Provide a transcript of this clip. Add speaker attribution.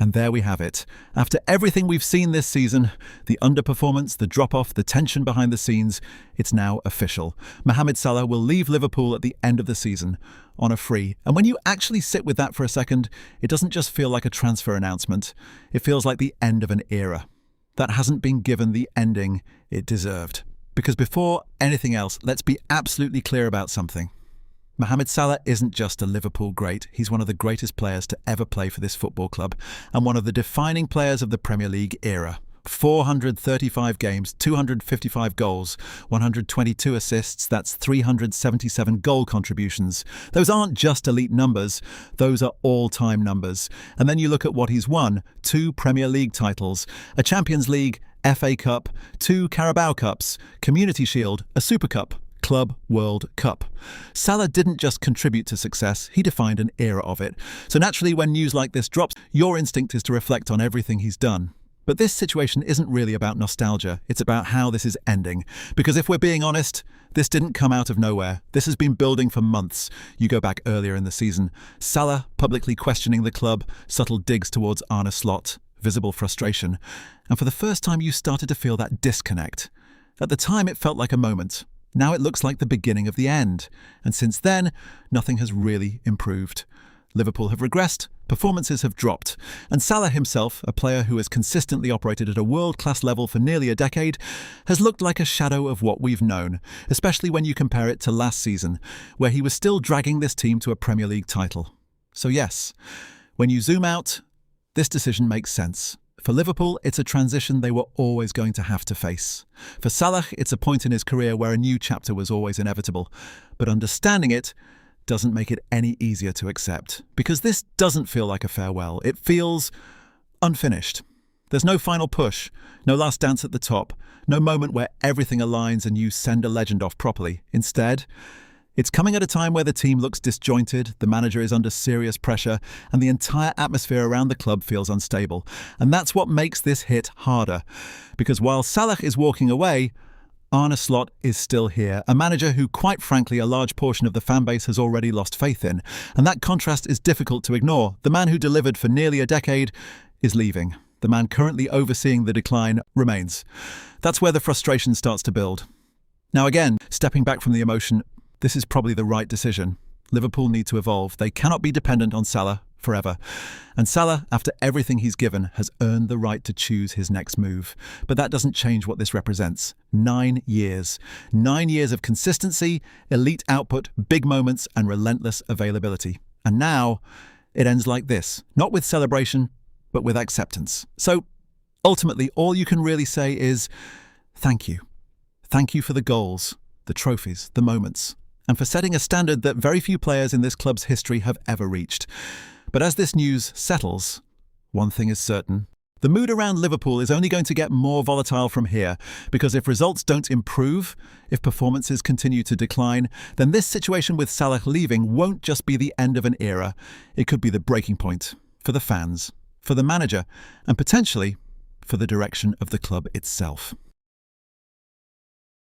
Speaker 1: And there we have it. After everything we've seen this season, the underperformance, the drop-off, the tension behind the scenes, it's now official. Mohamed Salah will leave Liverpool at the end of the season on a free. And when you actually sit with that for a second, it doesn't just feel like a transfer announcement. It feels like the end of an era that hasn't been given the ending it deserved. Because before anything else, let's be absolutely clear about something. Mohamed Salah isn't just a Liverpool great, he's one of the greatest players to ever play for this football club and one of the defining players of the Premier League era. 435 games, 255 goals, 122 assists, that's 377 goal contributions. Those aren't just elite numbers, those are all-time numbers. And then you look at what he's won: 2 Premier League titles, a Champions League, FA Cup, 2 Carabao Cups, Community Shield, a Super Cup, Club World Cup. Salah didn't just contribute to success, he defined an era of it. So naturally, when news like this drops, your instinct is to reflect on everything he's done. But this situation isn't really about nostalgia, it's about how this is ending. Because if we're being honest, this didn't come out of nowhere. This has been building for months. You go back earlier in the season. Salah publicly questioning the club, subtle digs towards Arne Slot, visible frustration. And for the first time, you started to feel that disconnect. At the time, it felt like a moment. Now it looks like the beginning of the end. And since then, nothing has really improved. Liverpool have regressed, performances have dropped, and Salah himself, a player who has consistently operated at a world-class level for nearly a decade, has looked like a shadow of what we've known, especially when you compare it to last season, where he was still dragging this team to a Premier League title. So yes, when you zoom out, this decision makes sense. For Liverpool, it's a transition they were always going to have to face. For Salah, it's a point in his career where a new chapter was always inevitable. But understanding it doesn't make it any easier to accept. Because this doesn't feel like a farewell. It feels unfinished. There's no final push, no last dance at the top, no moment where everything aligns and you send a legend off properly. Instead, it's coming at a time where the team looks disjointed, the manager is under serious pressure, and the entire atmosphere around the club feels unstable. And that's what makes this hit harder. Because while Salah is walking away, Arne Slot is still here, a manager who, quite frankly, a large portion of the fanbase has already lost faith in. And that contrast is difficult to ignore. The man who delivered for nearly a decade is leaving. The man currently overseeing the decline remains. That's where the frustration starts to build. Now again, stepping back from the emotion, this is probably the right decision. Liverpool need to evolve. They cannot be dependent on Salah forever. And Salah, after everything he's given, has earned the right to choose his next move. But that doesn't change what this represents. 9 years. 9 years of consistency, elite output, big moments, and relentless availability. And now, it ends like this. Not with celebration, but with acceptance. So, ultimately, all you can really say is, thank you. Thank you for the goals, the trophies, the moments, and for setting a standard that very few players in this club's history have ever reached. But as this news settles, one thing is certain. The mood around Liverpool is only going to get more volatile from here, because if results don't improve, if performances continue to decline, then this situation with Salah leaving won't just be the end of an era. It could be the breaking point for the fans, for the manager, and potentially for the direction of the club itself.